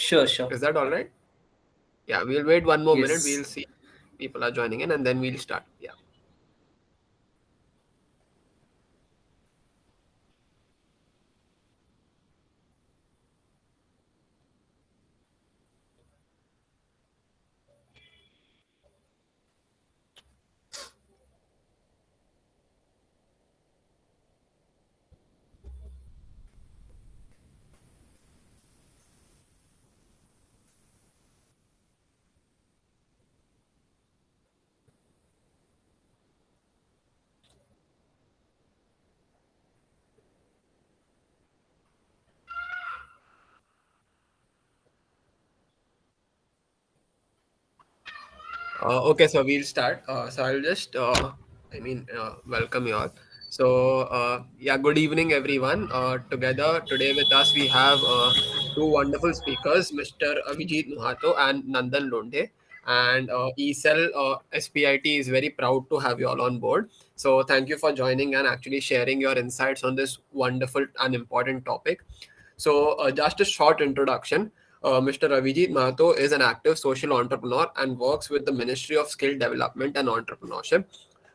Sure, sure. Is that all right? Yeah, we'll wait one more minute. Yes. We'll see people are joining in, and then we'll start. Yeah. Okay, so we'll start. So I'll just, welcome you all. So, yeah, good evening, everyone. Together today with us, we have two wonderful speakers, Mr. Avijit Nuhato and Nandan Londe. And ECEL SPIT is very proud to have you all on board. So, thank you for joining and actually sharing your insights on this wonderful and important topic. So, just a short introduction. Mr. Ravijit Mahato is an active social entrepreneur and works with the Ministry of Skill Development and Entrepreneurship,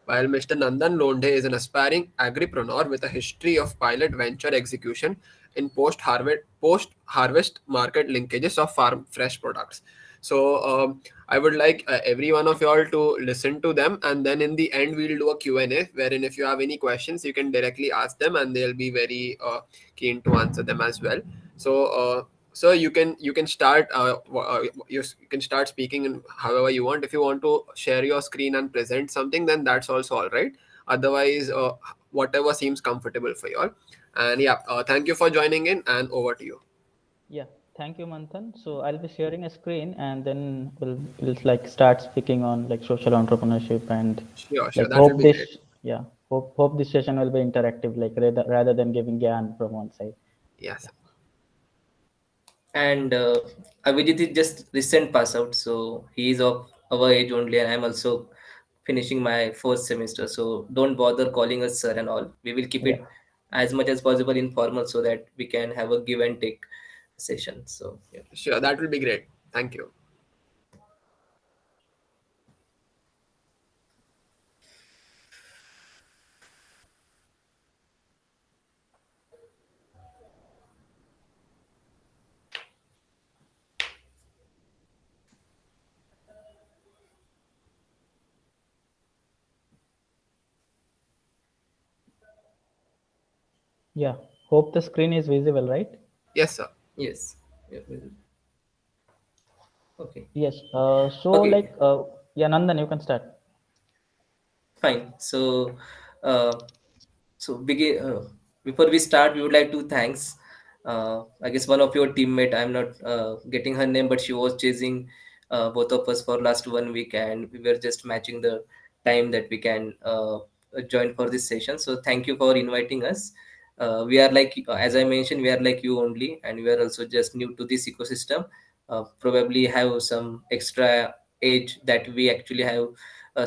while Mr. Nandan Londe is an aspiring agripreneur with a history of pilot venture execution in post-harvest market linkages of farm fresh products. So I would like every one of y'all to listen to them, and then in the end we'll do a Q&A, wherein if you have any questions, you can directly ask them, and they'll be very keen to answer them as well. So so you can start you can start speaking in however you want. If you want to share your screen and present something, then that's also all right. Otherwise, whatever seems comfortable for you all. And yeah, thank you for joining in, and over to you. Yeah, thank you, Manthan. So I'll be sharing a screen, and then we'll like start speaking on like social entrepreneurship and Sure, like that will hope be great. this yeah hope this session will be interactive, like rather than giving gyan from one side. Yes. Yeah, And Avijit is just recent pass out, so he is of our age only, and I'm also finishing my fourth semester. So don't bother calling us sir and all. We will keep yeah, it as much as possible informal so that we can have a give and take session. So yeah. Sure, that will be great. Thank you. yeah. Hope the screen is visible, right? Yes, sir. Yes. Yeah. Okay. Yes. So Okay. like yeah, Nandan, you can start. Fine. So, uh, before we start, we would like to thanks. I guess one of your teammate. I'm not getting her name, but she was chasing both of us for last 1 week, and we were just matching the time that we can join for this session. So thank you for inviting us. We are like, as I mentioned, we are like you only, and we are also just new to this ecosystem. Probably have some extra age that we actually have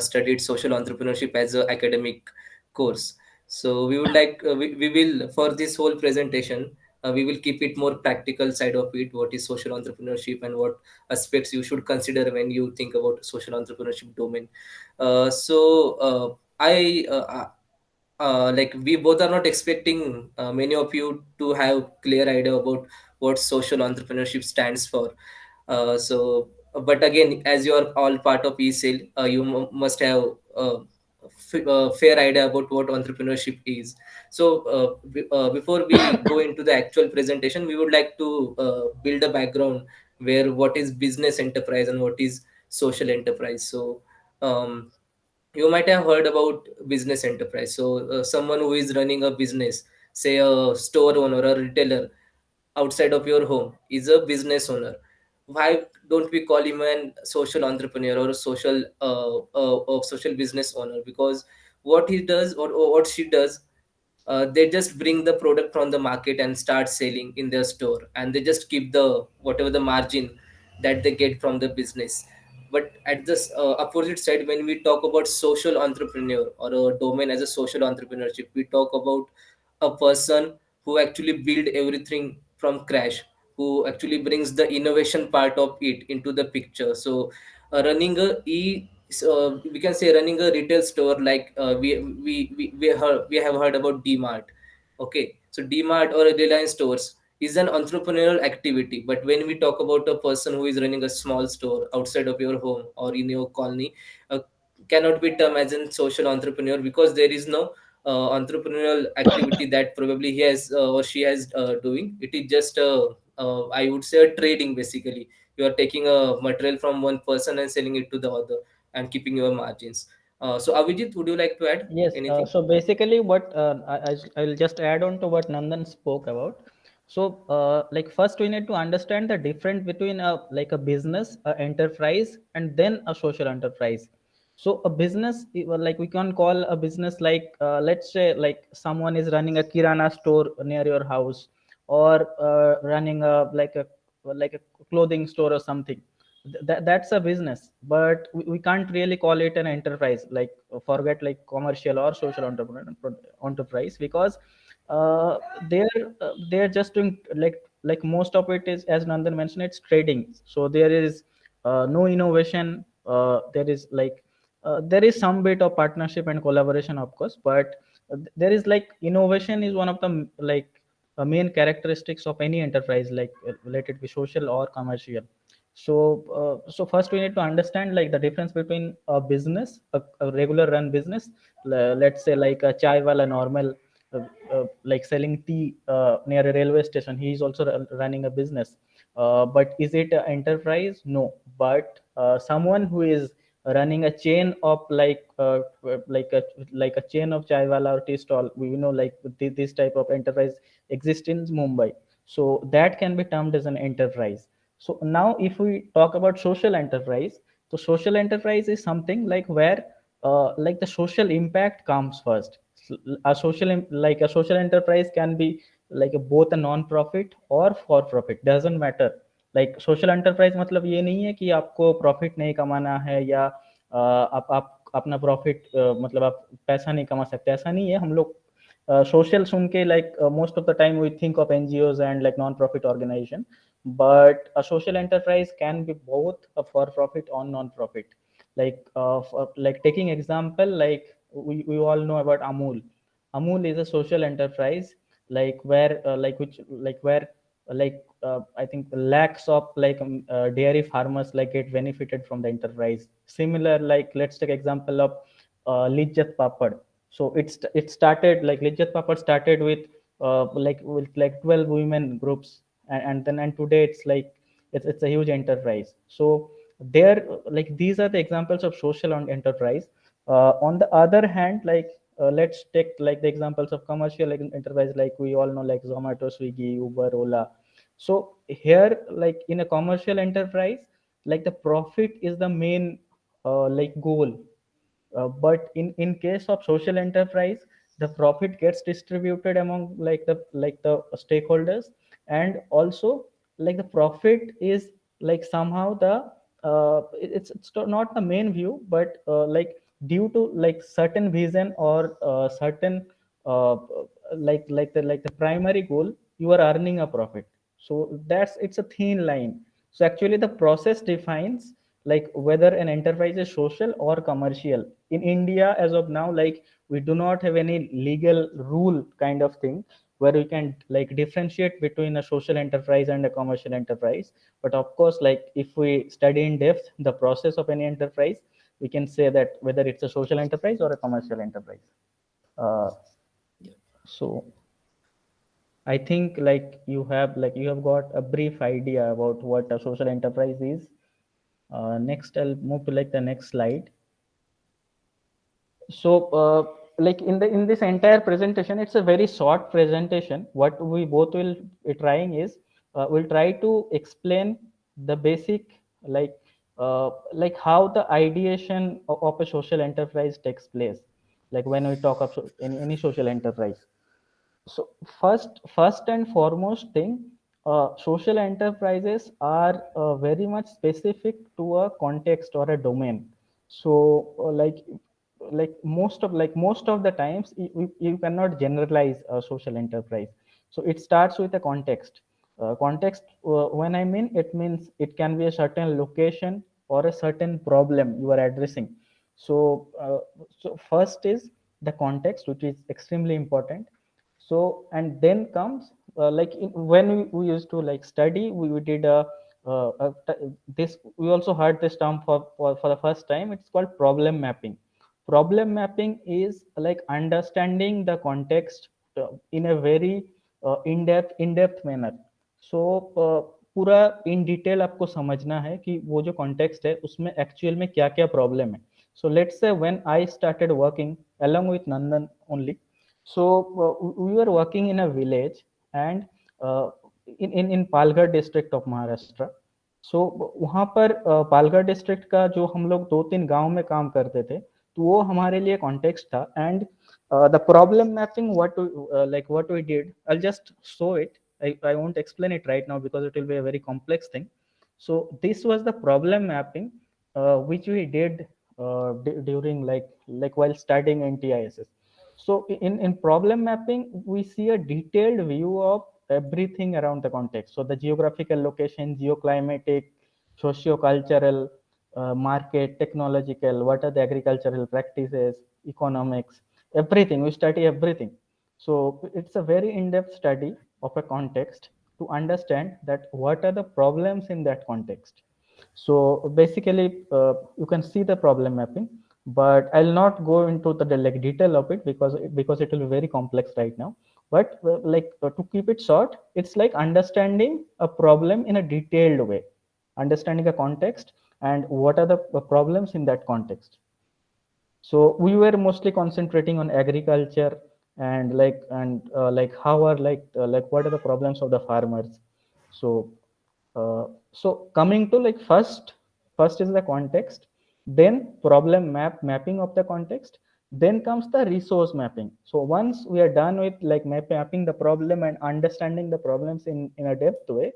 studied social entrepreneurship as an academic course. So we would like we will for this whole presentation we will keep it more practical side of it. What is social entrepreneurship and what aspects you should consider when you think about social entrepreneurship domain. I like we both are not expecting many of you to have clear idea about what social entrepreneurship stands for. But again, as you are all part of ESAIL, you must have fair idea about what entrepreneurship is. So, before we go into the actual presentation, we would like to build a background where what is business enterprise and what is social enterprise. So, um, you might have heard about business enterprise. So, someone who is running a business, say a store owner or retailer outside of your home, is a business owner. Why don't we call him an social entrepreneur or a social business owner? Because what he does or what she does, they just bring the product from the market and start selling in their store, and they just keep the whatever the margin that they get from the business. But at this opposite side, when we talk about social entrepreneur or a domain as a social entrepreneurship, we talk about a person who actually build everything from crash, who actually brings the innovation part of it into the picture. So running we can say running a retail store, like we have heard about DMart. Okay, so DMart or Reliance stores is an entrepreneurial activity. But when we talk about a person who is running a small store outside of your home or in your colony, uh, cannot be termed as a social entrepreneur, because there is no entrepreneurial activity that probably he has or she has doing. It is just I would say a trading. Basically, you are taking a material from one person and selling it to the other and keeping your margins. So Abhijit, would you like to add Yes, anything? so basically, what I'll just add on to what Nandan spoke about. So, like first, we need to understand the difference between a like a business, a enterprise, and then a social enterprise. So, a business, like we can call a business like let's say like someone is running a kirana store near your house, or running a like a clothing store or something. That's a business, but we can't really call it an enterprise, like forget like commercial or social enterprise, because uh, they're they're just doing like most of it is, as Nandan mentioned, it's trading. So there is no innovation. There is like there is some bit of partnership and collaboration, of course, but there is like innovation is one of the like main characteristics of any enterprise, like let it be social or commercial. So so first we need to understand like the difference between a business, a regular run business, let's say like a chai wala normal, like selling tea near a railway station. He is also running a business, but is it an enterprise? No. But someone who is running a chain of like a like a chain of chai wala or tea stall, we know like this type of enterprise exists in Mumbai. So that can be termed as an enterprise. So now if we talk about social enterprise, so social enterprise is something like where like the social impact comes first. A like a social enterprise can be like both a non-profit or for profit, doesn't matter. Like social enterprise मतलब ये नहीं है कि आपको profit नहीं कमाना है, या आप अपना प्रॉफिट मतलब आप पैसा नहीं कमा सकते, ऐसा नहीं है. हम लोग social सुन के like most of the time we think of NGOs and like non-profit organization, but a social enterprise can be both a for-profit or non-profit. Like like taking example, like we all know about Amul is a social enterprise, like where like which like where I think lakhs of like dairy farmers like get benefited from the enterprise. Similar, like let's take example of Lijjat Papad. So it started like Lijjat Papad started with like 12 women groups, and then and today it's like it's a huge enterprise. So there like these are the examples of social enterprise. On the other hand, like let's take like the examples of commercial like enterprise, like we all know like Zomato, Swiggy, Uber, Ola. So here like in a commercial enterprise, like the profit is the main like goal. But in case of social enterprise, the profit gets distributed among like the stakeholders, and also like the profit is like somehow the it's not the main view, but like due to like certain vision or certain uh, like the primary goal, you are earning a profit. So that's it's a thin line. So actually the process defines like whether an enterprise is social or commercial. In India as of now, like we do not have any legal rule kind of thing where we can like differentiate between a social enterprise and a commercial enterprise. But of course, like if we study in depth the process of any enterprise, we can say that whether it's a social enterprise or a commercial enterprise. uh, so I think like you have got a brief idea about what a social enterprise is. Next, I'll move to like the next slide. So, like in this entire presentation, it's a very short presentation. What we both will be trying is we'll try to explain the basic like how the ideation of a social enterprise takes place. Like when we talk of any social enterprise. So first and foremost thing, social enterprises are very much specific to a context or a domain. So most of the times you cannot generalize a social enterprise. So it starts with a context. Context, when I mean, it means it can be a certain location or a certain problem you are addressing. So first is the context, which is extremely important. So and then comes when we used to like study, we did this. We also heard this term for the first time. It's called problem mapping. Problem mapping is like understanding the context in a very in-depth manner. सो पूरा in detail आपको समझना है कि वो जो context है उसमें actual में क्या क्या प्रॉब्लम है. So let's say when I started working along with Nandan only, so we were working in a village, and in Palghar district of Maharashtra. So वहाँ पर पालघर डिस्ट्रिक्ट का जो हम लोग 2-3 गांव में काम करते थे, तो वो हमारे लिए कॉन्टेक्स्ट था. And the problem mapping, what we did, I'll just show it. I won't explain it right now because it will be a very complex thing. So this was the problem mapping which we did during like while studying NTISS. So in problem mapping, we see a detailed view of everything around the context. So the geographical location, geoclimatic, socio-cultural, market, technological, what are the agricultural practices, economics, everything. We study everything. So it's a very in-depth study of a context to understand that what are the problems in that context. So basically, you can see the problem mapping, but I'll not go into the like detail of it because it will be very complex right now. But to keep it short, it's like understanding a problem in a detailed way, understanding a context and what are the problems in that context. So we were mostly concentrating on agriculture, and like how are like what are the problems of the farmers. So uh, so coming to like first is the context, then problem mapping of the context, then comes the resource mapping. So once we are done with like mapping the problem and understanding the problems in a depth way,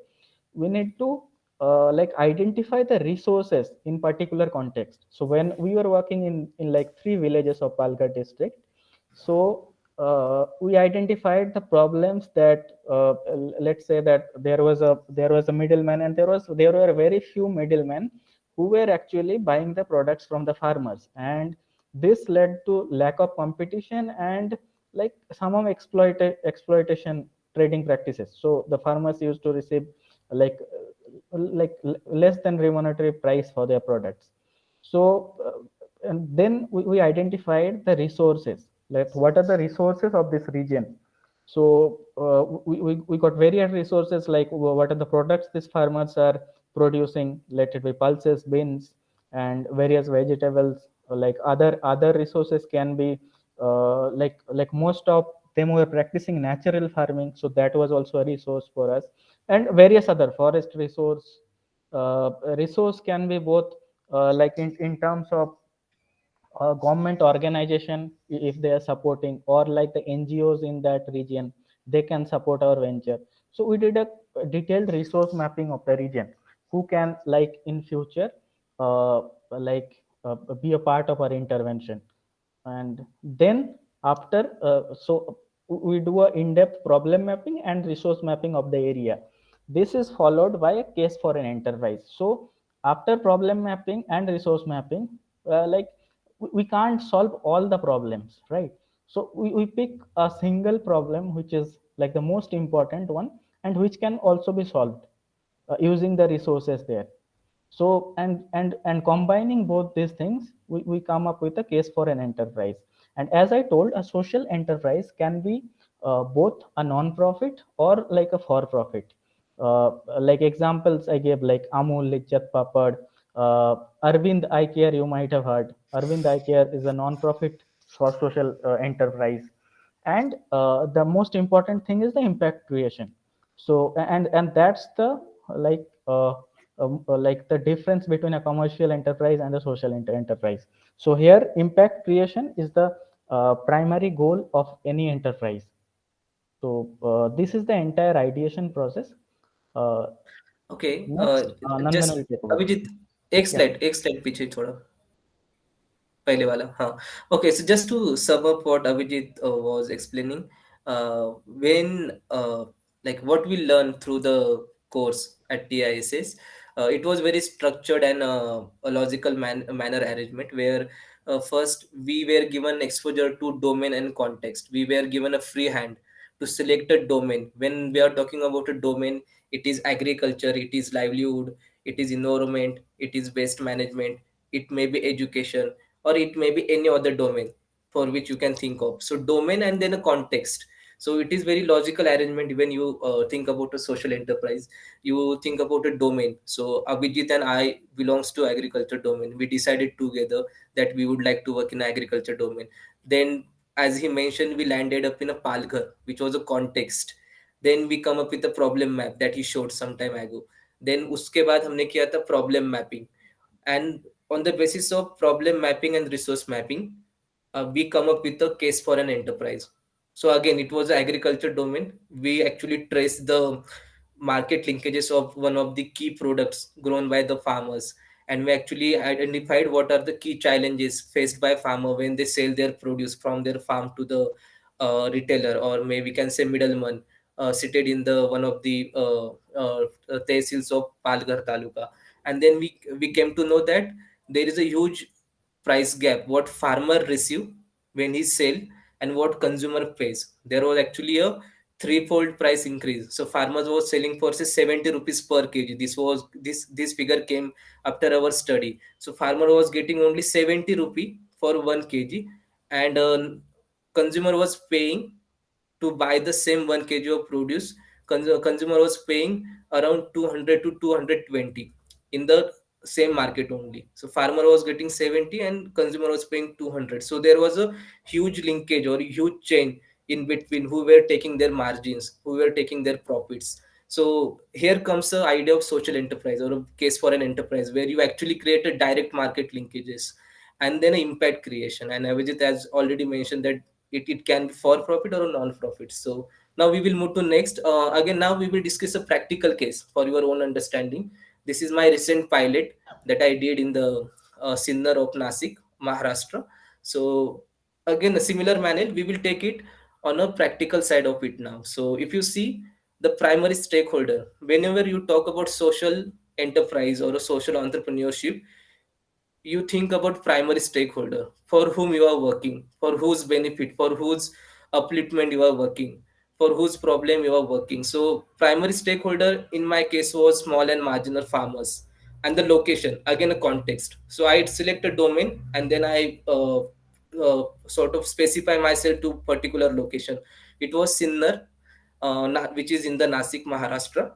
we need to like identify the resources in particular context. So when we were working in like 3 villages of Palghar district, so we identified the problems that let's say that there was a middleman, and there were very few middlemen who were actually buying the products from the farmers, and this led to lack of competition and like some of exploitation trading practices. So the farmers used to receive like less than remunerative price for their products. So and then we identified the resources, like what are the resources of this region. So we got various resources, like what are the products these farmers are producing, let it be pulses, beans, and various vegetables. Like other resources can be like most of them were practicing natural farming, so that was also a resource for us. And various other forest resource can be both like in terms of government organization, if they are supporting, or like the NGOs in that region, they can support our venture. So we did a detailed resource mapping of the region, who can like in future uh, like be a part of our intervention. And then after we do a in-depth problem mapping and resource mapping of the area. This is followed by a case for an enterprise. So after problem mapping and resource mapping, like we can't solve all the problems, right? So we pick a single problem which is like the most important one, and which can also be solved using the resources there. So and combining both these things, we come up with a case for an enterprise. And as I told, a social enterprise can be both a non-profit or like a for-profit. Like examples I gave, like Amul, Lichat Papad, Arvind Eye Care, you might have heard. Arvind Eye Care is a non-profit for social enterprise. And the most important thing is the impact creation. So and that's the like like the difference between a commercial enterprise and a social enterprise. So here impact creation is the primary goal of any enterprise. So this is the entire ideation process. uh, Okay, Next Nandan just will take over. Abhijit, Yeah. एक slide पीछे थोड़ा, पहले वाला, हाँ. Okay, so just to sum up what Abhijit was explaining, when like what we learned through the course at TISS, it was very structured and a logical manner arrangement where first we were given exposure to domain and context. We were given a free hand to select a domain. When we are talking about a domain, it is agriculture, it is livelihood, it is environment, it is waste management, it may be education, or it may be any other domain for which you can think of. So domain and then a context. So it is very logical arrangement when you think about a social enterprise. You think about a domain. So Abhijit and I belongs to agriculture domain. We decided together that we would like to work in agriculture domain. Then, as he mentioned, we landed up in a Palghar, which was a context. Then we come up with a problem map that he showed some time ago. Then उसके बाद हमने किया था problem mapping, and on the basis of problem mapping and resource mapping, we come up with a case for an enterprise. So again, it was the agriculture domain. We actually traced the market linkages of one of the key products grown by the farmers, and we actually identified what are the key challenges faced by farmer when they sell their produce from their farm to the retailer, or maybe we can say middleman seated in the one of the tehsils of Palghar Taluka. And then we came to know that there is a huge price gap what farmer receive when he sell and what consumer pays. There was actually a threefold price increase. So farmers was selling for say 70 rupees per kg. This figure came after our study. So farmer was getting only 70 rupee for 1 kg, and consumer was paying to buy the same 1 kg of produce. Consumer was paying around 200 to 220 in the same market only. So farmer was getting 70 and consumer was paying 200. So there was a huge linkage or huge chain in between who were taking their margins, who were taking their profits. So here comes the idea of social enterprise or a case for an enterprise where you actually create a direct market linkages and then impact creation. And Avijit has already mentioned that it can be for profit or a non-profit. So now we will move to next. Again, now we will discuss a practical case for your own understanding. This is my recent pilot that I did in the Sinnar of Nasik, Maharashtra. So again, a similar manner, we will take it on a practical side of it now. So if you see the primary stakeholder, whenever you talk about social enterprise or a social entrepreneurship, you think about primary stakeholder for whom you are working, for whose benefit, for whose upliftment you are working, for whose problem you are working. So primary stakeholder in my case was small and marginal farmers. And the location, again a context. So I select a domain and then I sort of specify myself to particular location. It was Sinnar, which is in the Nasik, Maharashtra.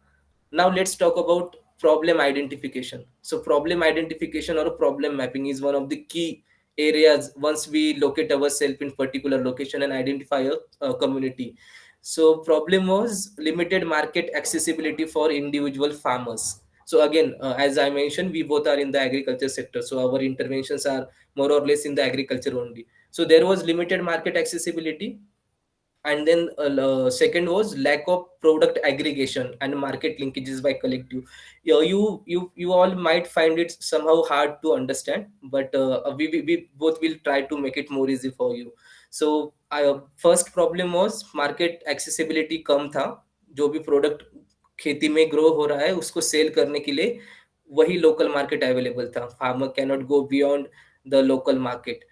Now let's talk about problem identification. So problem identification or problem mapping is one of the key areas once we locate ourselves in particular location and identify a community. So problem was limited market accessibility for individual farmers. So again, as I mentioned, we both are in the agriculture sector, so our interventions are more or less in the agriculture only. So there was limited market accessibility, and then second was lack of product aggregation and market linkages by collective. You all might find it somehow hard to understand, but we both will try to make it more easy for you. So first problem was market accessibility कम था. जो भी product खेती में grow हो रहा है उसको cell करने के लिए वही लोकल मार्केट अवेलेबल था. Farmer can not go beyond the local market.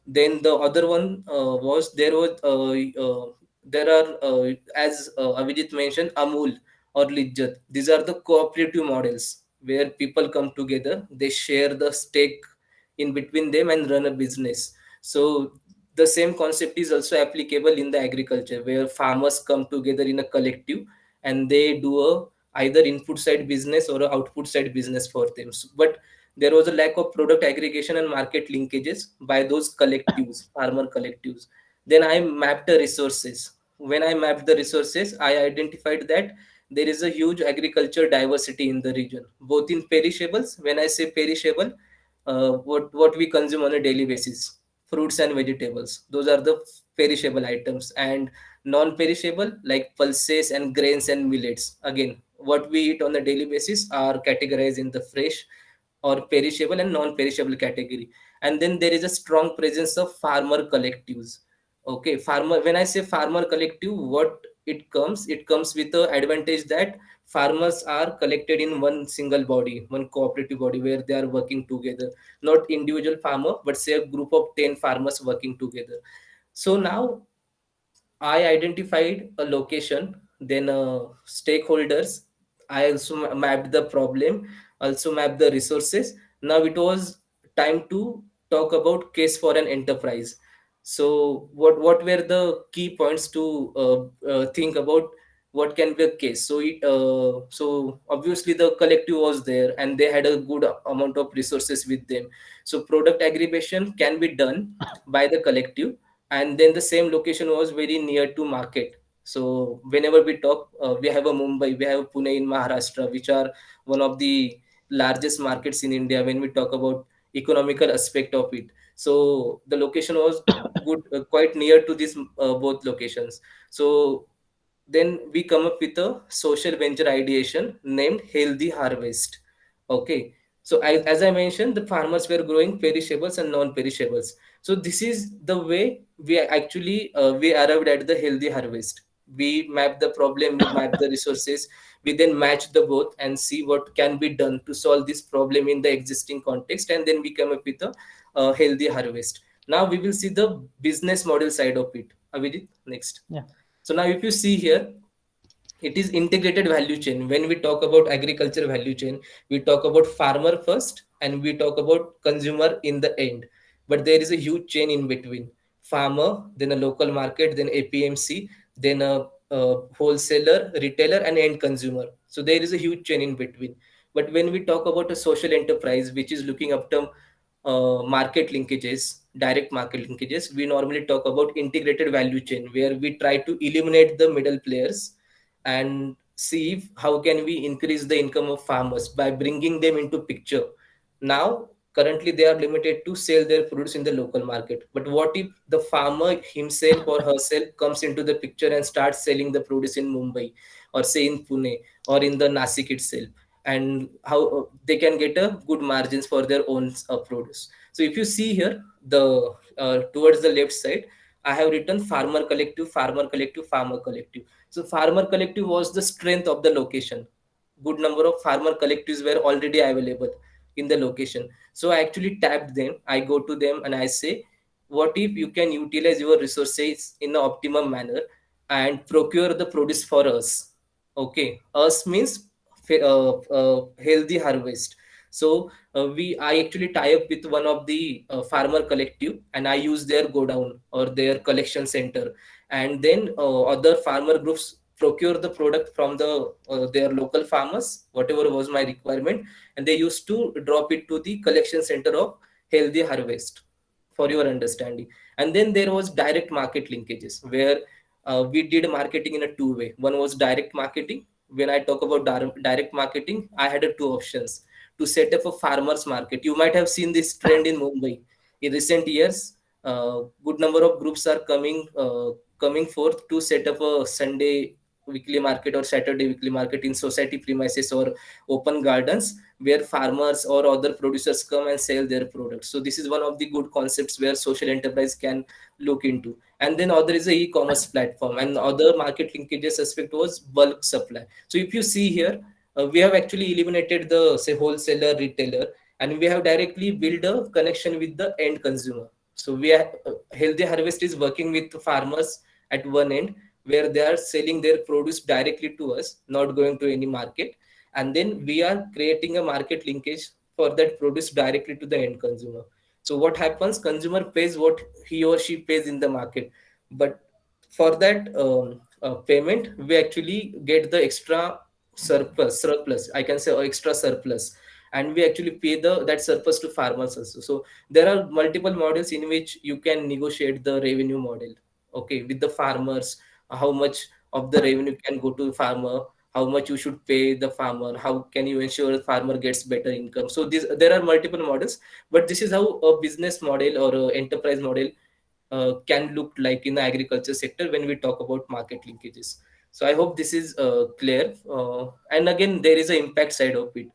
Then the other one was there are as Avijit mentioned, Amul or Lijjat. These are the cooperative models where people come together, they share the stake in between them and run a business. So the same concept is also applicable in the agriculture where farmers come together in a collective and they do a either input side business or a output side business for them. But there was a lack of product aggregation and market linkages by those collectives, farmer collectives. Then I mapped the resources. When I mapped the resources, I identified that there is a huge agriculture diversity in the region, both in perishables. When I say perishable, what we consume on a daily basis, fruits and vegetables, those are the perishable items, and non-perishable like pulses and grains and millets. Again, what we eat on a daily basis are categorized in the fresh or perishable and non-perishable category. And then there is a strong presence of farmer collectives. Okay, farmer, when I say farmer collective, what it comes with the advantage that farmers are collected in one single body, one cooperative body, where they are working together, not individual farmer, but say a group of 10 farmers working together. So now I identified a location, then stakeholders. I also mapped the problem, also mapped the resources. Now it was time to talk about case for an enterprise. So what were the key points to think about what can be a case? So obviously the collective was there and they had a good amount of resources with them. So product aggregation can be done by the collective, and then the same location was very near to market. So whenever we talk, we have a Mumbai, we have Pune in Maharashtra, which are one of the largest markets in India when we talk about economical aspect of it. So the location was good, quite near to these both locations. So then we come up with a social venture ideation named Healthy Harvest. Okay. So as I mentioned, the farmers were growing perishables and non-perishables. So this is the way we actually we arrived at the healthy harvest. We map the problem, we map the resources, we then match the both and see what can be done to solve this problem in the existing context, and then we come up with a healthy harvest. Now we will see the business model side of it. Abhijit, next. Yeah. So now if you see here, it is integrated value chain. When we talk about agriculture value chain, we talk about farmer first and we talk about consumer in the end. But there is a huge chain in between. Farmer, then a local market, then APMC, then a wholesaler, retailer, and end consumer. So there is a huge chain in between. But when we talk about a social enterprise which is looking after market linkages, direct market linkages, we normally talk about integrated value chain, where we try to eliminate the middle players and see how can we increase the income of farmers by bringing them into picture. Now currently they are limited to sell their produce in the local market, but what if the farmer himself or herself comes into the picture and starts selling the produce in Mumbai, or say in Pune, or in the Nasik itself, and how they can get a good margins for their own produce. So if you see here, the towards the left side, I have written farmer collective, farmer collective, farmer collective. So farmer collective was the strength of the location. Good number of farmer collectives were already available in the location. So I actually tapped them. I go to them and I say, what if you can utilize your resources in an optimum manner and procure the produce for us? Okay, us means healthy harvest. So I actually tie up with one of the farmer collective, and I use their godown or their collection center, and then other farmer groups procure the product from their local farmers, whatever was my requirement, and they used to drop it to the collection center of healthy harvest, for your understanding. And then there was direct market linkages, where we did marketing in a two way. One was direct marketing. When I talk about direct marketing, I had two options to set up a farmers market. You might have seen this trend in Mumbai in recent years. Good number of groups are coming forth to set up a Sunday weekly market or Saturday weekly market in society premises or open gardens, where farmers or other producers come and sell their products. So this is one of the good concepts where social enterprise can look into. And then other is a e-commerce platform, and other market linkages aspect was bulk supply. So if you see here, we have actually eliminated the say wholesaler, retailer, and we have directly built a connection with the end consumer. So we are Healthy Harvest is working with farmers at one end, where they are selling their produce directly to us, not going to any market, and then we are creating a market linkage for that produce directly to the end consumer. So what happens? Consumer pays what he or she pays in the market, but for that payment, we actually get the extra surplus. I can say extra surplus, and we actually pay the that surplus to farmers also. So there are multiple models in which you can negotiate the revenue model. Okay, with the farmers, how much of the revenue can go to the farmer, how much you should pay the farmer, how can you ensure the farmer gets better income. So there are multiple models, but this is how a business model or a enterprise model can look like in the agriculture sector when we talk about market linkages. So I hope this is clear. And again, there is an impact side of it.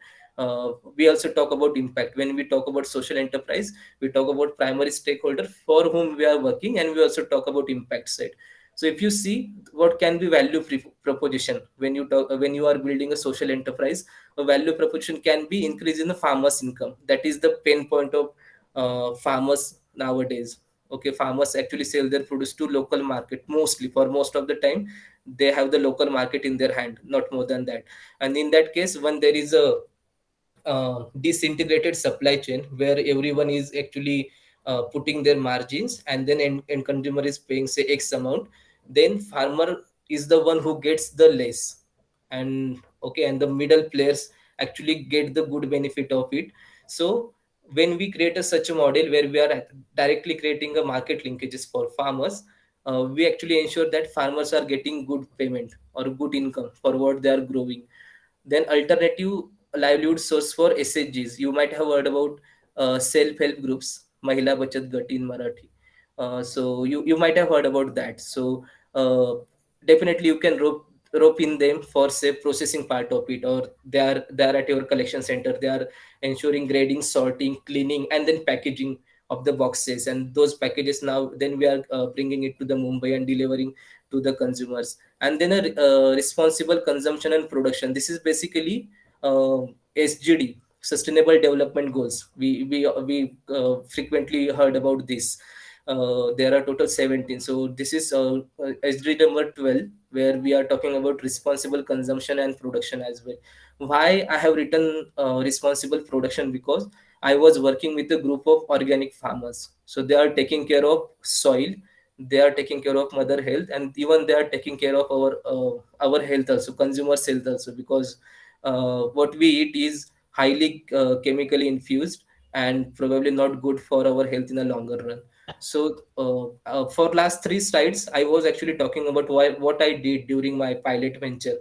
We also talk about impact when we talk about social enterprise. We talk about primary stakeholder for whom we are working, and we also talk about impact side. So if you see what can be value proposition when you talk, when you are building a social enterprise, a value proposition can be increase in the farmers income. That is the pain point of farmers nowadays. Okay, farmers actually sell their produce to local market mostly. For most of the time they have the local market in their hand, not more than that. And in that case, when there is a disintegrated supply chain where everyone is actually putting their margins, and then end consumer is paying say x amount, then farmer is the one who gets the less. And okay, and the middle players actually get the good benefit of it. So when we create such a model where we are directly creating a market linkages for farmers, we actually ensure that farmers are getting good payment or good income for what they are growing. Then alternative livelihood source for SHGs. You might have heard about self-help groups, Mahila Bachat Gat in Marathi. So you might have heard about that. So uh, definitely you can rope in them for say processing part of it, or they are at your collection center. They are ensuring grading, sorting, cleaning, and then packaging of the boxes. And those packages now then we are bringing it to the Mumbai and delivering to the consumers. And then a responsible consumption and production. This is basically SGD, Sustainable Development Goals. We frequently heard about this. There are total 17. So this is SDG number 12, where we are talking about responsible consumption and production as well. Why I have written responsible production? Because I was working with a group of organic farmers. So they are taking care of soil, they are taking care of mother health, and even they are taking care of our health also, consumers health also, because what we eat is highly chemically infused and probably not good for our health in the longer run. So for last three slides I was actually talking about what I did during my pilot venture,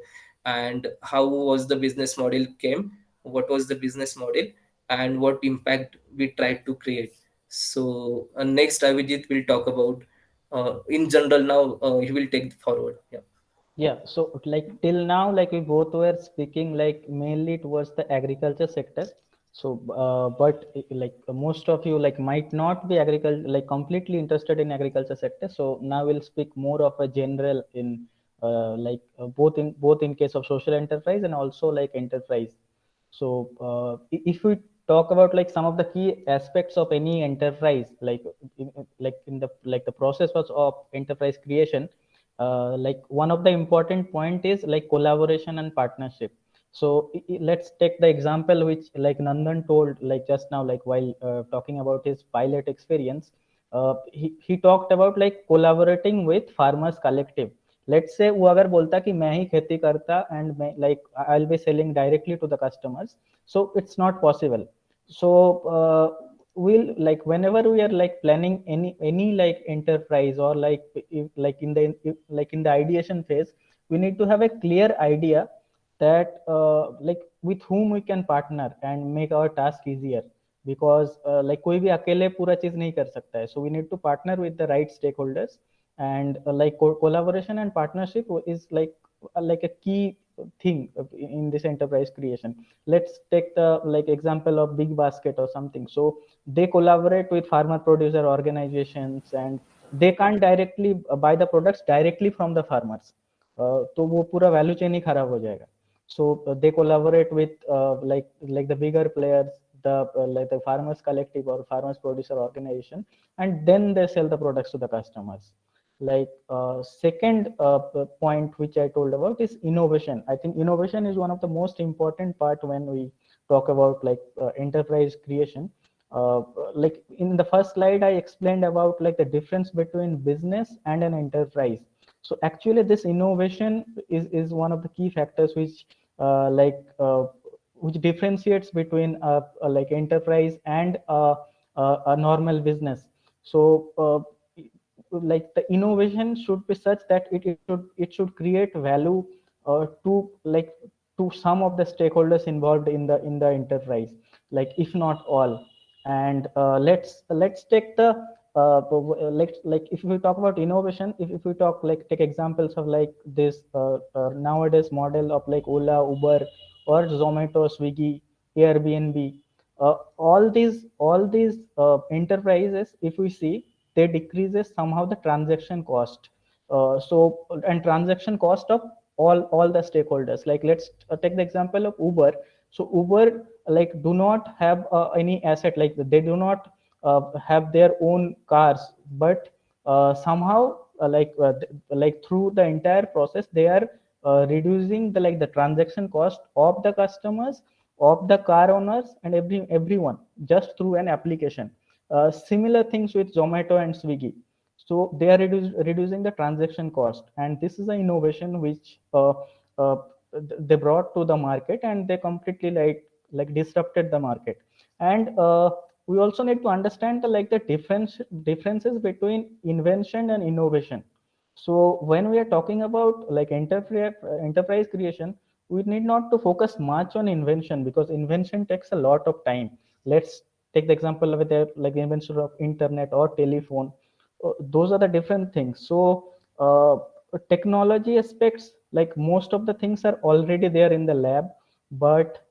and how was the business model came, what was the business model, and what impact we tried to create. So next Avijit will talk about in general. Now he will take forward. Yeah. Yeah, so like till now, like we both were speaking like mainly towards the agriculture sector. So, but like most of you like might not be agriculture like completely interested in agriculture sector. So now we'll speak more of a general in both in case of social enterprise and also like enterprise. So if we talk about like some of the key aspects of any enterprise, in the like the process of enterprise creation, like one of the important point is like collaboration and partnership. So let's take the example which like Nandan told like just now, like while talking about his pilot experience. He talked about like collaborating with farmers collective. Let's say वो अगर बोलता कि मैं ही खेती करता and मैं like I'll be selling directly to the customers, so it's not possible. So we'll like whenever we are like planning any like enterprise or like if, like in the like in the ideation phase, we need to have a clear idea that like with whom we can partner and make our task easier. Because like कोई भी अकेले पूरा चीज नहीं कर सकता है, so we need to partner with the right stakeholders. And collaboration and partnership is like a key thing in this enterprise creation. Let's take the like example of Big Basket or something. So they collaborate with farmer producer organizations, and they can't directly buy the products directly from the farmers. तो वो पूरा value chain ही खराब हो जाएगा. So they collaborate with like the bigger players, the like the farmers collective or farmers producer organization, and then they sell the products to the customers. Like second point which I told about is innovation. I think innovation is one of the most important part when we talk about like enterprise creation. Like in the first slide I explained about like the difference between business and an enterprise. So actually this innovation is one of the key factors which which differentiates between like enterprise and a normal business. So like the innovation should be such that it should create value to like to some of the stakeholders involved in the enterprise, like if not all. And let's take the like if we talk about innovation, if we talk like take examples of like this nowadays model of like Ola, Uber, or Zomato, Swiggy, Airbnb. All these enterprises, if we see, they decreases somehow the transaction cost. And transaction cost of all the stakeholders. Like let's take the example of Uber. So Uber like do not have any asset, like they do not have their own cars, but somehow like through the entire process they are reducing the like the transaction cost of the customers, of the car owners, and everyone just through an application. Similar things with Zomato and Swiggy. So they are reducing the transaction cost, and this is an innovation which uh, they brought to the market, and they completely like disrupted the market. And we also need to understand the like the differences between invention and innovation. So when we are talking about like enterprise creation, we need not to focus much on invention, because invention takes a lot of time. Let's take the example of the like invention of internet or telephone. Those are the different things. So technology aspects, like most of the things are already there in the lab, but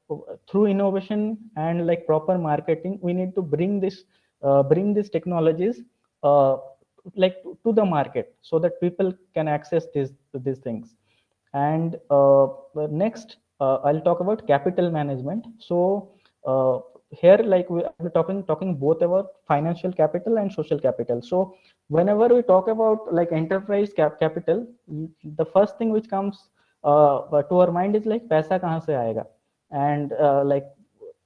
through innovation and like proper marketing, we need to bring these technologies uh, like to the market, so that people can access these things. And next, I'll talk about capital management. So uh, here, like I'll be talking both about financial capital and social capital. So whenever we talk about like enterprise capital, the first thing which comes to our mind is like paisa kahan se aayega. And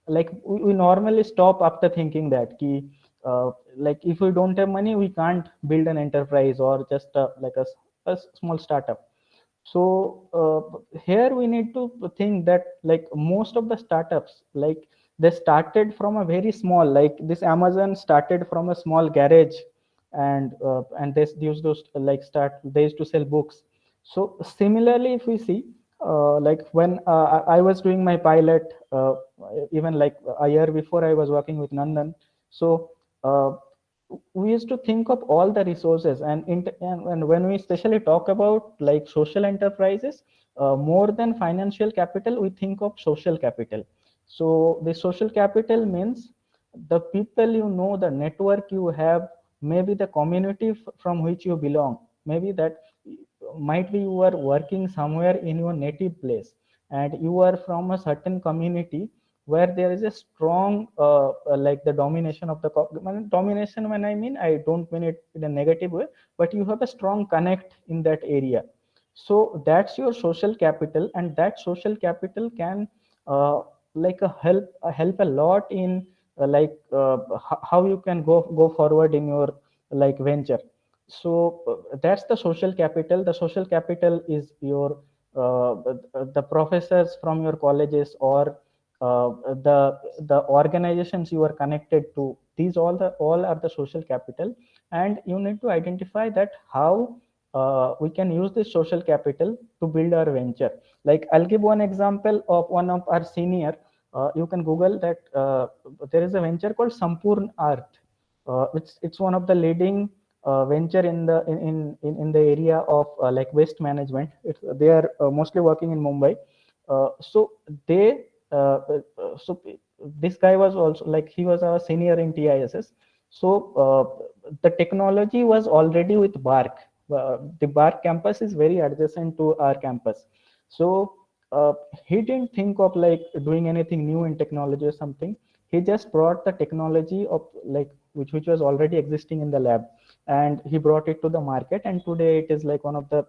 like we normally stop after thinking that ki, like if we don't have money, we can't build an enterprise or just like a small startup. So here we need to think that like most of the startups, like they started from a very small, like this Amazon started from a small garage. And they used to like start they used to sell books. So similarly, if we see like when I was doing my pilot, even like a year before, I was working with Nandan. So uh, we used to think of all the resources, and when we especially talk about like social enterprises, more than financial capital, we think of social capital. So the social capital means the people, you know, the network you have, maybe the community from which you belong. Maybe that might be you are working somewhere in your native place, and you are from a certain community where there is a strong like the domination of the domination. When I mean, I don't mean it in a negative way, but you have a strong connect in that area. So that's your social capital, and that social capital can like help a lot in how you can go forward in your like venture. So that's the social capital. The social capital is your the professors from your colleges, or the organizations you are connected to. These all are the social capital, and you need to identify that how we can use this social capital to build our venture. Like I'll give one example of one of our senior. You can Google that. There is a venture called Sampurn Art. It's one of the leading venture in the area of like waste management. They are mostly working in Mumbai. So they so this guy was also like he was our senior in TISS. So the technology was already with Bark. The Bark campus is very adjacent to our campus. So he didn't think of like doing anything new in technology or something. He just brought the technology of like which was already existing in the lab, and he brought it to the market. And today it is like one of the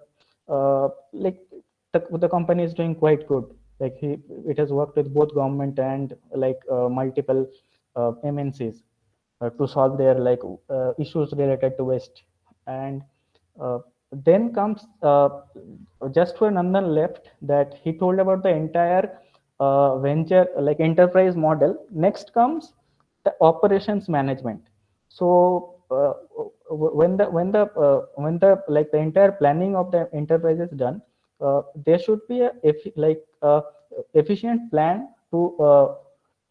like the company is doing quite good. Like it has worked with both government and like multiple MNCs to solve their like issues related to waste. And uh, then comes just for Nandan left, that he told about the entire venture like enterprise model. Next comes the operations management. So when the like the entire planning of the enterprise is done, there should be a efficient plan to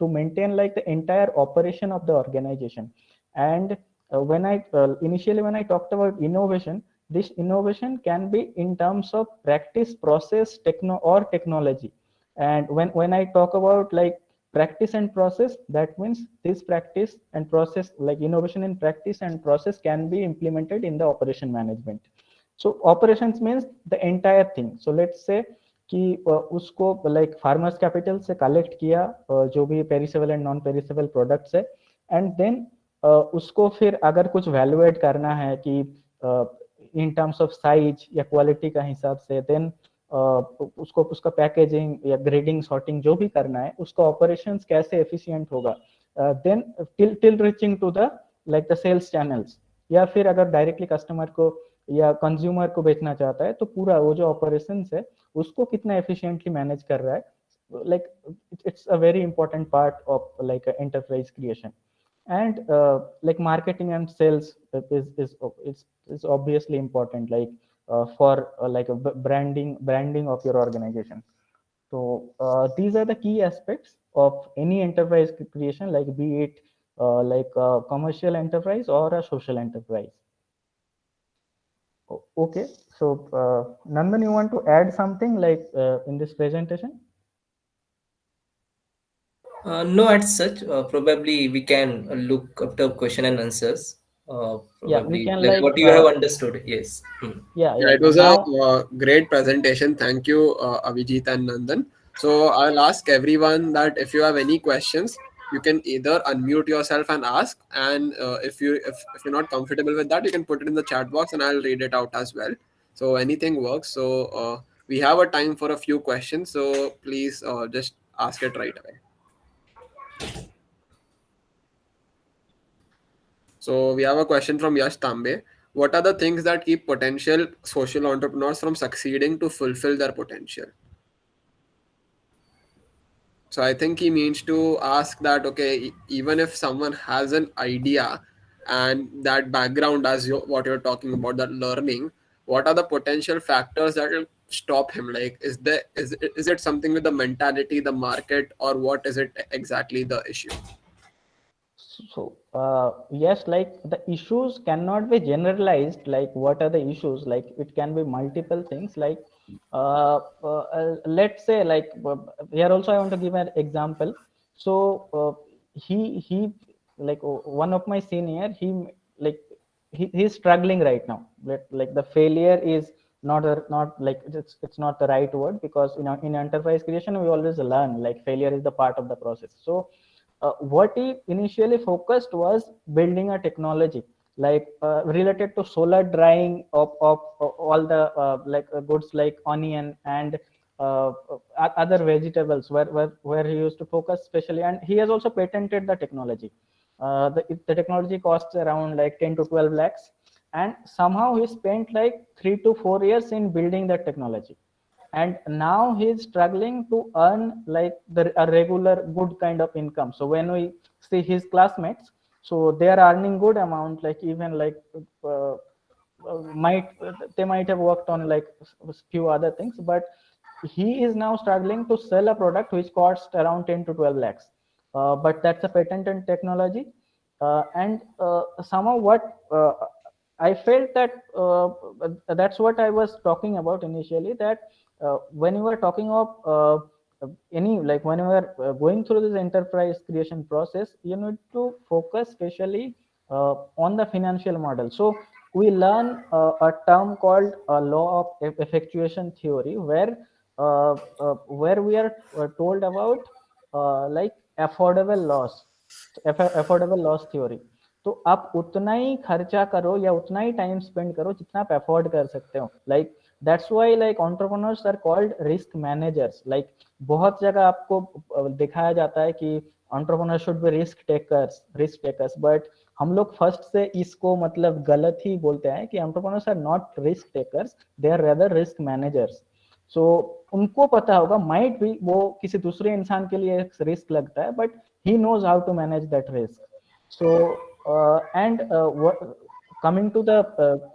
maintain like the entire operation of the organization. And when I initially when I talked about innovation, this innovation can be in terms of practice, process, techno or technology. And when I talk about like practice and process, that means this practice and process, like innovation in practice and process, can be implemented in the operation management. So operations means the entire thing. So let's say कि उसको like farmers capital से collect किया जो भी perishable and non perishable products है, and then उसको फिर अगर कुछ वैल्यू एड करना है कि इन टर्म्स ऑफ साइज या क्वालिटी का हिसाब से, देन उसको उसका पैकेजिंग या ग्रेडिंग सॉर्टिंग जो भी करना है, उसका ऑपरेशंस कैसे एफिशिएंट होगा, then till till reaching to the like the sales channels, या फिर अगर डायरेक्टली कस्टमर को या कंज्यूमर को बेचना चाहता है तो पूरा वो जो ऑपरेशंस है उसको कितना एफिशिएंटली मैनेज कर रहा है, like it's a very important part of like enterprise creation. And like marketing and sales is obviously important, like for like a branding of your organization. So these are the key aspects of any enterprise creation, like be it like a commercial enterprise or a social enterprise. Okay, so Nandan, you want to add something like in this presentation? No, as such, probably we can look after question and answers. Yeah, we Probably can like like what you have understood. Yes. Hmm. Yeah, yeah. it was a Now, great presentation. Thank you, Avijit and Nandan. So I'll ask everyone that if you have any questions, you can either unmute yourself and ask, and if you're not comfortable with that, you can put it in the chat box, and I'll read it out as well. So anything works. So we have a time for a few questions. So please just ask it right away. So we have a question from Yash Tambe. What are the things that keep potential social entrepreneurs from succeeding to fulfill their potential? So I think he means to ask that, okay, even if someone has an idea and that background as what you're talking about, that learning, what are the potential factors that will stop him? Like, is it something with the mentality, the market, or what is it exactly the issue? so yes, like the issues cannot be generalized. Like what are the issues? Like it can be multiple things. Like let's say like here also I want to give an example. So he like one of my senior, like he's struggling right now. Like the failure is not like it's not the right word, because you know in enterprise creation we always learn like failure is the part of the process. So what he initially focused was building a technology like related to solar drying of all the like goods like onion and other vegetables, where he used to focus specially, and he has also patented the technology. The technology costs around like 10 to 12 lakhs, and somehow he spent like 3 to 4 years in building that technology, and now he's struggling to earn like a regular good kind of income. So when we see his classmates, so they are earning good amount, like even like might they might have worked on like few other things, but he is now struggling to sell a product which costs around 10 to 12 lakhs, but that's a patented technology. And somehow what I felt that that's what I was talking about initially, that when you were talking of any like when you are going through this enterprise creation process, you need to focus especially on the financial model. So we learn a term called law of effectuation theory, where we are told about like affordable loss theory. तो आप उतना ही खर्चा करो या उतना ही time spend करो जितना आप अफोर्ड कर सकते हो. Like that's why like entrepreneurs are called risk managers. Like बहुत जगह आपको दिखाया जाता है कि entrepreneur should be risk takers, but हम लोग फर्स्ट से इसको मतलब गलत ही बोलते हैं कि entrepreneurs are not risk takers, they are rather risk managers. So उनको पता होगा माइट भी वो किसी दूसरे इंसान के लिए रिस्क लगता है, but he knows how to manage that risk. So and coming to the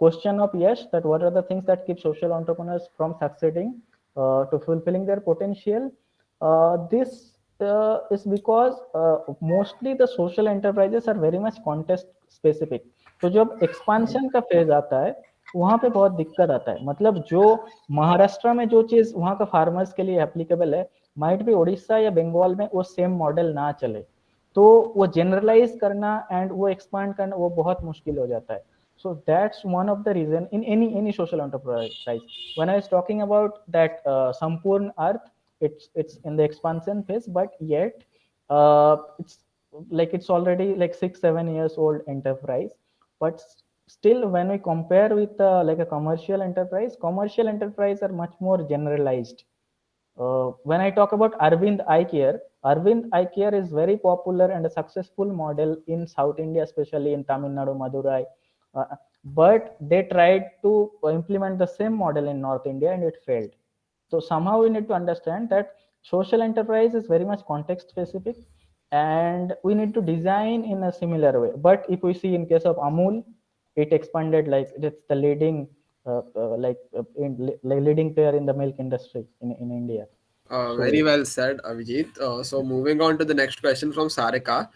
question of Yash, that what are the things that keep social entrepreneurs from succeeding to fulfilling their potential? This is because mostly the social enterprises are very much context specific. तो जब expansion का phase आता है वहां पे बहुत दिक्कत आता है. मतलब जो महाराष्ट्र में जो चीज वहां का फार्मर्स के लिए एप्लीकेबल है, माइट भी उड़ीसा या बंगाल में वो सेम मॉडल ना चले. तो वो जनरलाइज करना एंड वो एक्सपांड करना वो बहुत मुश्किल हो जाता है. So that's one of the reason in any social enterprise. When I was talking about that Sampurn Earth, it's in the expansion phase, but yet it's like it's already like 6 7 years old enterprise. But still, when we compare with like a commercial enterprise are much more generalized. When I talk about Arvind Eye Care is very popular and a successful model in South India, especially in Tamil Nadu, Madurai. Uh, but they tried to implement the same model in North India and it failed. So somehow we need to understand that social enterprise is very much context specific, and we need to design in a similar way. But if we see in case of Amul, it expanded like it's the leading like leading player in the milk industry in India. Very So well said, Avijit. So moving on to the next question from Sarika.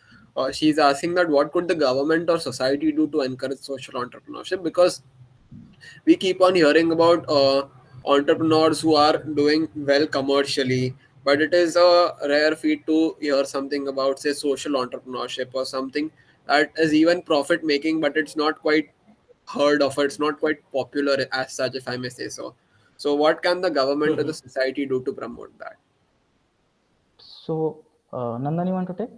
She's asking that what could the government or society do to encourage social entrepreneurship? Because we keep on hearing about entrepreneurs who are doing well commercially, but it is a rare feat to hear something about, say, social entrepreneurship or something that is even profit making, but it's not quite heard of, it's not quite popular as such, if I may say so. So what can the government or the Mhm. society do to promote that? Nandan, you want to take?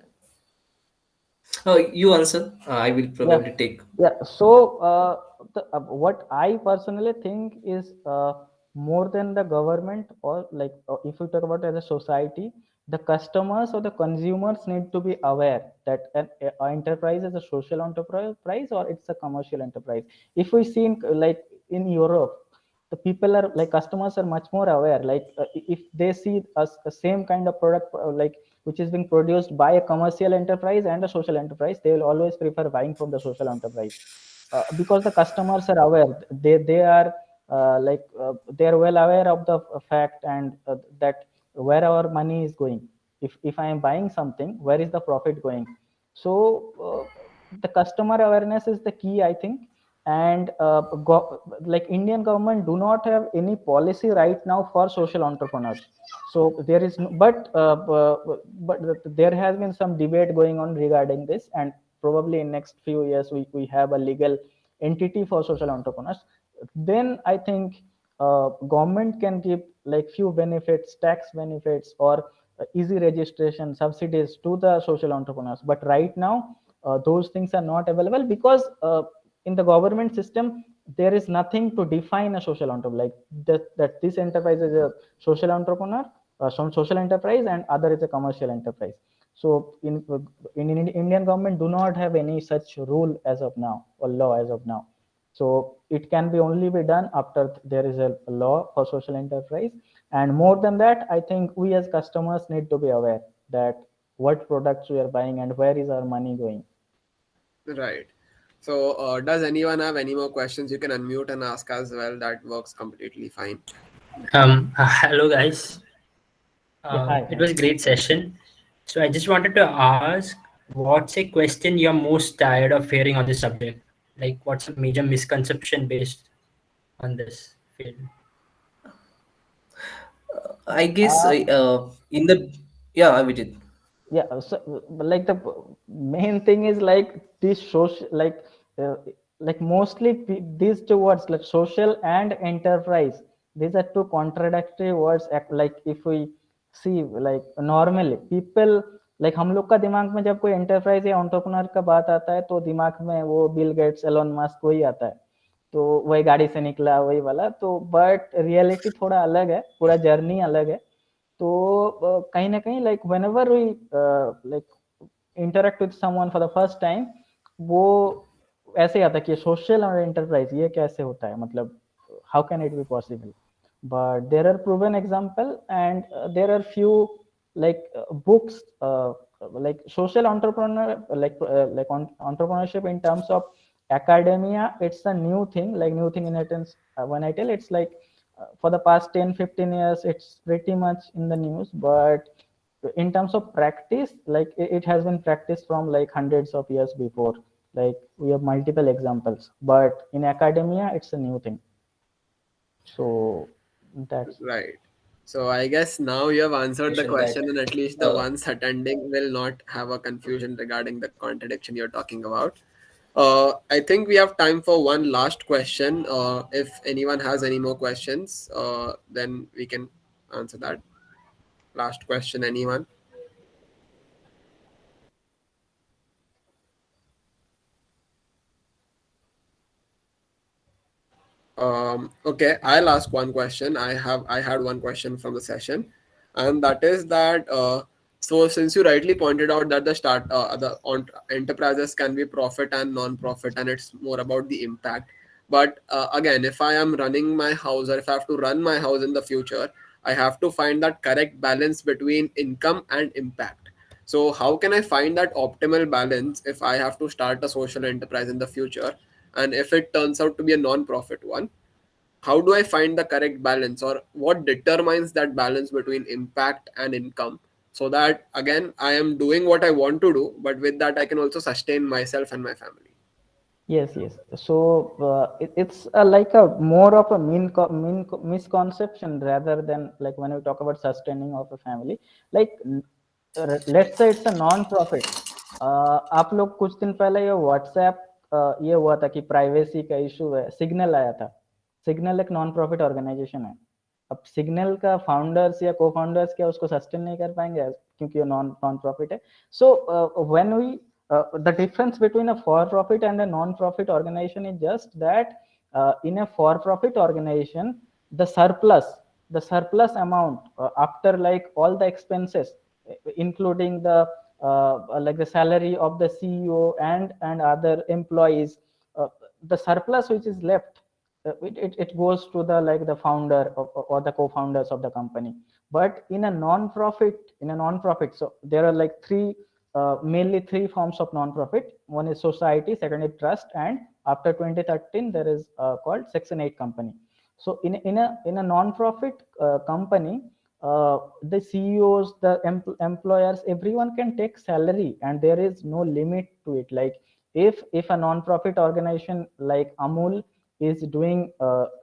You answer. I will Yeah, probably take. yeah. What I personally think is more than the government, or like if you talk about as a society, the customers or the consumers need to be aware that an enterprise is a social enterprise or it's a commercial enterprise. If we see in, like in Europe, the people are like customers are much more aware. Like if they see a same kind of product like which is being produced by a commercial enterprise and a social enterprise, they will always prefer buying from the social enterprise because the customers are aware. They are they are well aware of the fact and that where our money is going. If I am buying something, where is the profit going? So the customer awareness is the key, I think. And like Indian government do not have any policy right now for social entrepreneurs. So there is no, but there has been some debate going on regarding this, and probably in next few years we have a legal entity for social entrepreneurs. Then I think government can give like few benefits, tax benefits, or easy registration subsidies to the social entrepreneurs. But right now those things are not available because in the government system there is nothing to define a social entrepreneur, like that this enterprise is a social entrepreneur, some social enterprise, and other is a commercial enterprise. So in Indian government do not have any such rule as of now or law as of now. So it can be only be done after there is a law for social enterprise. And more than that, I think we as customers need to be aware that what products we are buying and where is our money going. Right. So does anyone have any more questions? You can unmute and ask as well. That works completely fine. Hello guys. Yeah, hi, It hi. was a great session. So I just wanted to ask, what's a question you're most tired of hearing on this subject? Like, what's a major misconception based on this field? I guess Uh, in the yeah, I did. yeah, so like the main thing is like this social uh, like mostly these two words like social and enterprise, these are two contradictory words. Like if we see like normally people, like हम लोग का दिमाग में जब कोई enterprise या entrepreneur का बात आता है तो दिमाग में वो बिल गेट्स एलोन मस्क वही आता है, तो वही गाड़ी से निकला वही वाला। तो बट रियलिटी थोड़ा अलग है, पूरा जर्नी अलग है। तो कहीं ना कहीं like whenever we like interact with someone for the first time, वो ऐसे आता है कि सोशल और एंटरप्राइज ये कैसे होता है, मतलब how can it be possible. but there are proven example, and there are few like books like social entrepreneur entrepreneurship in terms of academia. It's a new thing, like new thing in a sense. When I tell it's like for the past 10 15 years it's pretty much in the news, but in terms of practice, like it has been practiced from like hundreds of years before. Like we have multiple examples, but in academia it's a new thing. So that's Right. So I guess now you have answered the That question, and at least the uh, ones attending will not have a confusion regarding the contradiction you're talking about. I think we have time for one last question. If anyone has any more questions, then we can answer that. Last question, anyone? Okay, I'll ask one question. I had one question from the session, and that is that so since you rightly pointed out that the enterprises can be profit and non-profit, and it's more about the impact. But again, if I am running my house, or if I have to run my house in the future, I have to find that correct balance between income and impact. So how can I find that optimal balance if I have to start a social enterprise in the future, and if it turns out to be a non-profit one? How do I find the correct balance, or what determines that balance between impact and income, so that again I am doing what I want to do, but with that I can also sustain myself and my family? Yes, yes. So it's like a more of a misconception rather than like when we talk about sustaining of a family. Like let's say it's a non-profit. आप लोग कुछ दिन पहले ये WhatsApp ये हुआ था कि प्राइवेसी का इशू है, सिग्नल आया था। सिग्नल एक नॉन प्रॉफिट ऑर्गेनाइजेशन है। अब सिग्नल का फाउंडर्स या को फाउंडर्स क्या उसको सस्टेन नहीं कर पाएंगे क्योंकि वो नॉन नॉन प्रॉफिट है। So when we the difference between a for profit and a non profit organization is just that in a for profit organization the surplus amount after like all the expenses including the like the salary of the CEO and other employees, the surplus which is left, it goes to the like the founder or the co-founders of the company. But in a non-profit, so there are like mainly three forms of non-profit. One is society, second is trust, and after 2013 there is called section 8 company. So in a non-profit company, the CEOs, the employers, everyone can take salary and there is no limit to it. Like if a non-profit organization like Amul is doing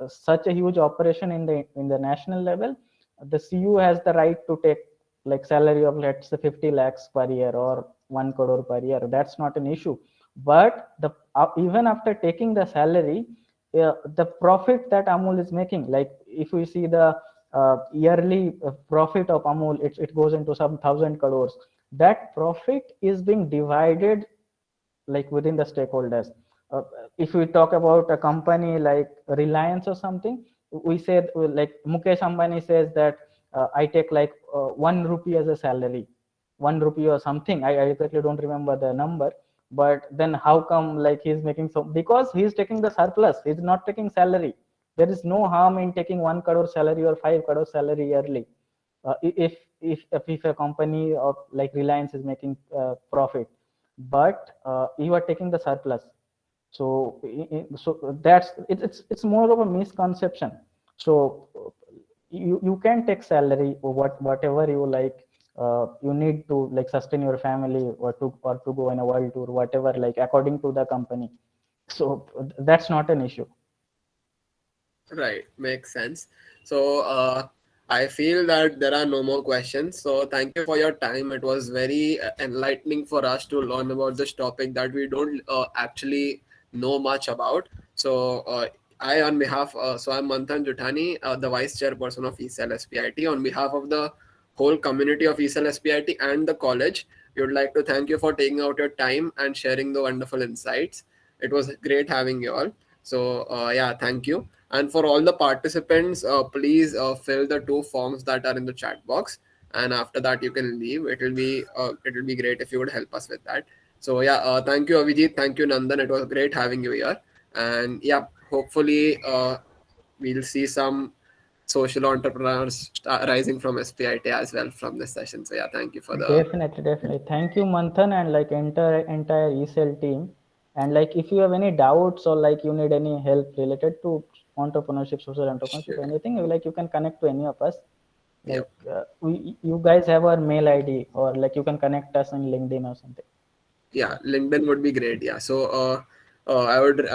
such a huge operation in the national level, the CEO has the right to take like salary of let's say 50 lakhs per year or 1 crore per year. That's not an issue. But the even after taking the salary, the profit that Amul is making, like if we see the yearly profit of Amul, it goes into some 1,000 crores. That profit is being divided like within the stakeholders. Uh, if we talk about a company like Reliance or something, we said like Mukesh Ambani says that I take like 1 rupee as a salary, 1 rupee or something. I exactly don't remember the number. But then how come like he's making so? Because he's taking the surplus. He's not taking salary. There is no harm in taking 1 crore salary or 5 crore salary yearly. If a company of like Reliance is making profit, but you are taking the surplus. So so that's it's more of a misconception. So you can take salary or whatever you like. You need to like sustain your family or to go on a world tour, whatever, like according to the company. So that's not an issue. Right, makes sense. So I feel that there are no more questions. So thank you for your time. It was very enlightening for us to learn about this topic that we don't actually know much about. So I, on behalf, so I'm Manthan Juthani, the vice chairperson of ECL SPIT. On behalf of the whole community of ECL SPIT and the college, we would like to thank you for taking out your time and sharing the wonderful insights. It was great having you all. So yeah, thank you. And for all the participants, please fill the two forms that are in the chat box. And after that, you can leave. It will be great if you would help us with that. So yeah, thank you Avijit, thank you Nandan. It was great having you here. And yeah, hopefully we'll see some social entrepreneurs rising from SPIT as well from this session. So yeah, thank you for the Definitely. Thank you, Manthan, and like entire ECL team. And like if you have any doubts or like you need any help related to entrepreneurship, social entrepreneurship, share. anything, like you can connect to any of us. Like Yep. you guys have our mail ID or like you can connect us on LinkedIn or something. Yeah, LinkedIn would be great. Yeah, so I would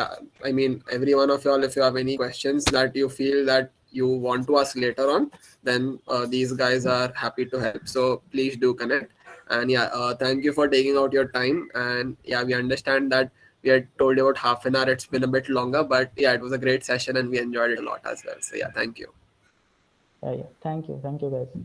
I mean every one of y'all, if you have any questions that you feel that you want to ask later on, then these guys are happy to help, so please do connect. And yeah, thank you for taking out your time. And yeah, we understand that we had told you about half an hour. It's been a bit longer, but yeah, it was a great session and we enjoyed it a lot as well. So yeah, thank you. Yeah, yeah. Thank you guys.